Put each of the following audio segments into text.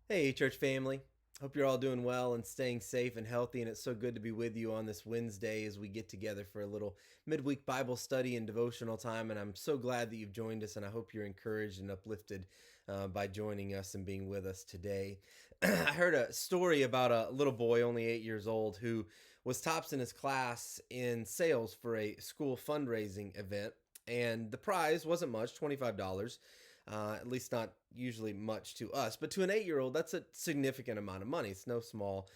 Hey, church family. Hope you're all doing well and staying safe and healthy. And it's so good to be with you on this Wednesday as we get together for a little midweek Bible study and devotional time. And I'm so glad that you've joined us. And I hope you're encouraged and uplifted by joining us and being with us today. I heard a story about a little boy, only 8 years old, who was tops in his class in sales for a school fundraising event. And the prize wasn't much, $25. At least not usually much to us, but to an 8-year old, that's a significant amount of money. It's no small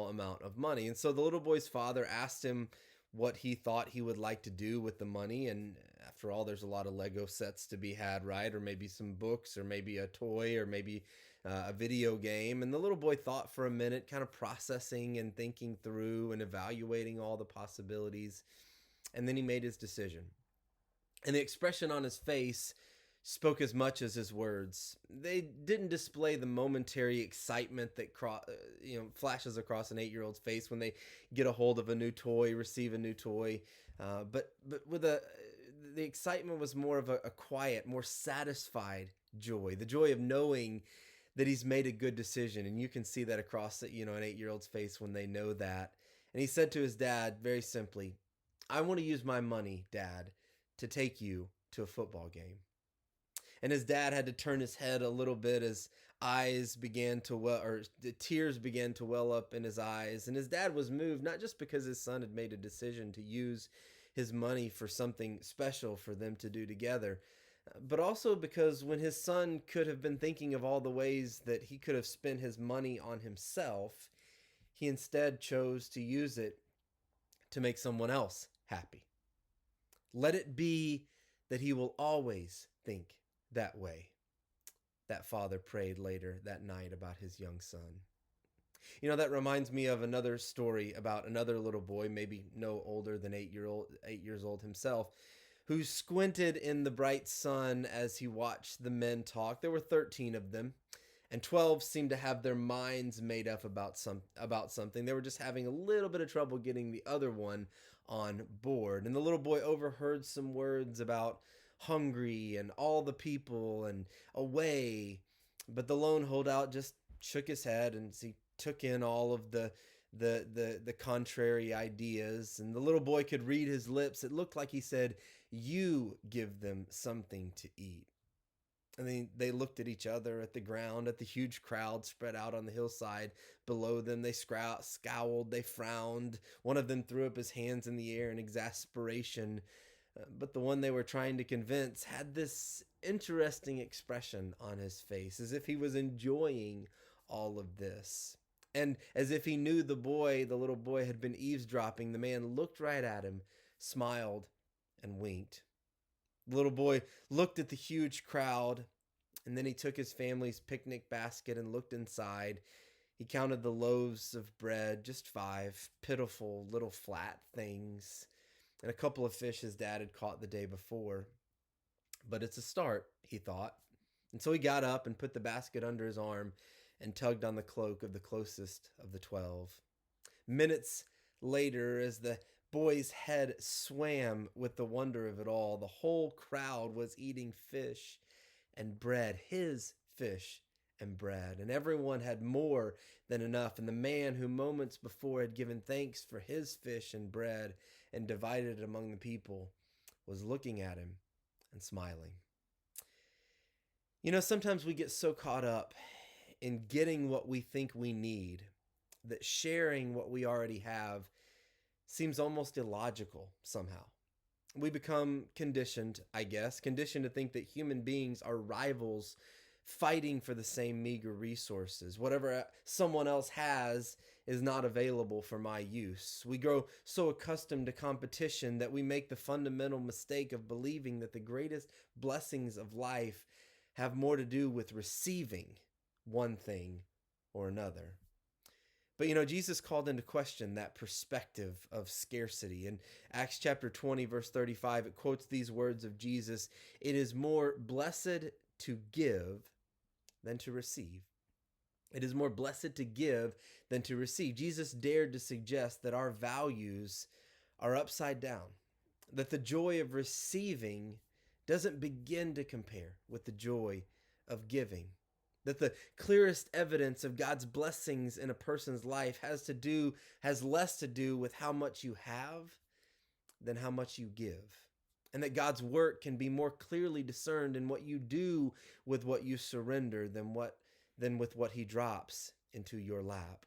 amount of money. And so the little boy's father asked him what he thought he would like to do with the money. And after all, there's a lot of Lego sets to be had, right? Or maybe some books, or maybe a toy, or maybe a video game. And the little boy thought for a minute, kind of processing and thinking through and evaluating all the possibilities. And then he made his decision. And the expression on his face spoke as much as his words. They didn't display the momentary excitement that flashes across an 8-year old's face when they get a hold of a new toy, receive a new toy. But with the excitement was more of a quiet, more satisfied joy, the joy of knowing that he's made a good decision. And you can see that across an 8-year old's face when they know that. And he said to his dad very simply, "I want to use my money, Dad, to take you to a football game." And his dad had to turn his head a little bit as eyes began to well, or the tears began to well up in his eyes. And his dad was moved, not just because his son had made a decision to use his money for something special for them to do together, but also because when his son could have been thinking of all the ways that he could have spent his money on himself, he instead chose to use it to make someone else happy. Let it be that he will always think that way. That father prayed later that night about his young son. That reminds me of another story about another little boy, maybe no older than 8 years old himself, who squinted in the bright sun as he watched the men talk. There were 13 of them, and 12 seemed to have their minds made up about something. They were just having a little bit of trouble getting the other one on board. And the little boy overheard some words about hungry and all the people and away, but the lone holdout just shook his head and he took in all of the contrary ideas. And the little boy could read his lips. It looked like he said, "You give them something to eat." And then they looked at each other, at the ground, at the huge crowd spread out on the hillside below them. They scowled, they frowned. One of them threw up his hands in the air in exasperation. But the one they were trying to convince had this interesting expression on his face, as if he was enjoying all of this. And as if he knew the little boy had been eavesdropping, the man looked right at him, smiled, and winked. The little boy looked at the huge crowd, and then he took his family's picnic basket and looked inside. He counted the loaves of bread, just 5, pitiful little flat things, and a couple of fish his dad had caught the day before. But it's a start, he thought. And so he got up and put the basket under his arm and tugged on the cloak of the closest of the 12. Minutes later, as the boy's head swam with the wonder of it all, the whole crowd was eating fish and bread, his fish and bread, and everyone had more than enough. And the man who moments before had given thanks for his fish and bread and divided it among the people was looking at him and smiling. Sometimes we get so caught up in getting what we think we need that sharing what we already have seems almost illogical somehow. We become conditioned, I guess, conditioned to think that human beings are rivals fighting for the same meager resources. Whatever someone else has is not available for my use. We grow so accustomed to competition that we make the fundamental mistake of believing that the greatest blessings of life have more to do with receiving one thing or another. But Jesus called into question that perspective of scarcity. In Acts chapter 20, verse 35, it quotes these words of Jesus: "It is more blessed to give than to receive." It is more blessed to give than to receive. Jesus dared to suggest that our values are upside down, that the joy of receiving doesn't begin to compare with the joy of giving. That the clearest evidence of God's blessings in a person's life has less to do with how much you have than how much you give. And that God's work can be more clearly discerned in what you do with what you surrender than with what he drops into your lap.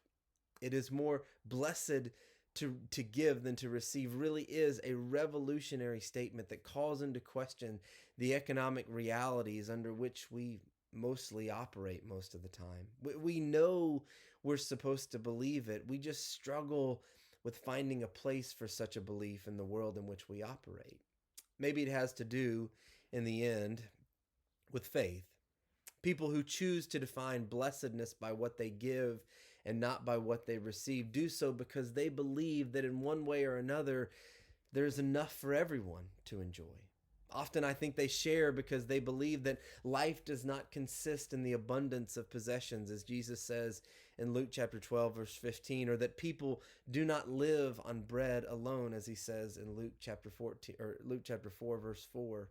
It is more blessed to give than to receive really is a revolutionary statement that calls into question the economic realities under which we mostly operate most of the time. We know we're supposed to believe it. We just struggle with finding a place for such a belief in the world in which we operate. Maybe it has to do, in the end, with faith. People who choose to define blessedness by what they give and not by what they receive do so because they believe that in one way or another, there's enough for everyone to enjoy. Often I think they share because they believe that life does not consist in the abundance of possessions, as Jesus says in Luke chapter 12, verse 15, or that people do not live on bread alone, as he says in Luke chapter 14 or Luke chapter 4, verse 4.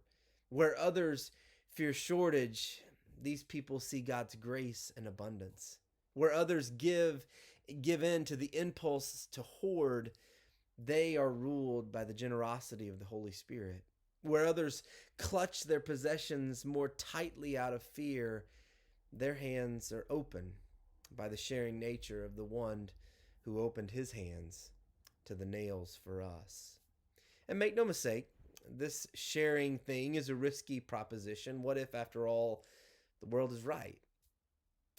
Where others fear shortage, these people see God's grace and abundance. Where others give in to the impulse to hoard, they are ruled by the generosity of the Holy Spirit. Where others clutch their possessions more tightly out of fear, their hands are open by the sharing nature of the one who opened his hands to the nails for us. And make no mistake, this sharing thing is a risky proposition. What if, after all, the world is right?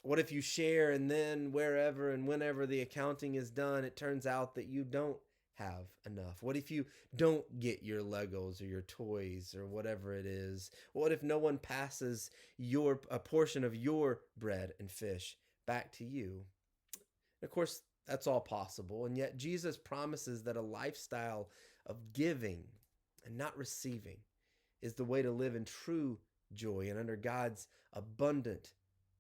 What if you share and then wherever and whenever the accounting is done, it turns out that you don't have enough? What if you don't get your Legos or your toys or whatever it is? What if no one passes a portion of your bread and fish back to you? And of course, that's all possible. And yet Jesus promises that a lifestyle of giving and not receiving is the way to live in true joy and under God's abundant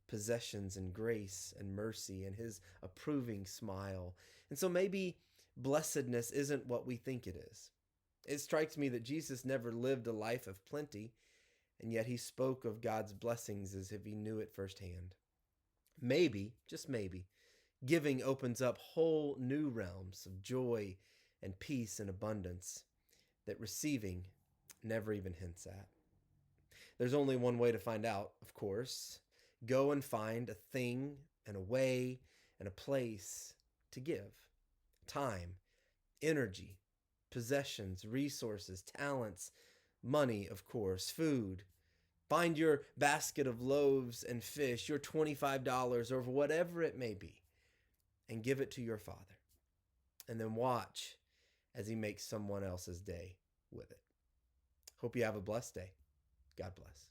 possessions and grace and mercy and his approving smile. And so maybe blessedness isn't what we think it is. It strikes me that Jesus never lived a life of plenty, and yet he spoke of God's blessings as if he knew it firsthand. Maybe, just maybe, giving opens up whole new realms of joy and peace and abundance that receiving never even hints at. There's only one way to find out, of course. Go and find a thing and a way and a place to give. Time, energy, possessions, resources, talents, money, of course, food. Find your basket of loaves and fish, your $25 or whatever it may be, and give it to your Father. And then watch as he makes someone else's day with it. Hope you have a blessed day. God bless.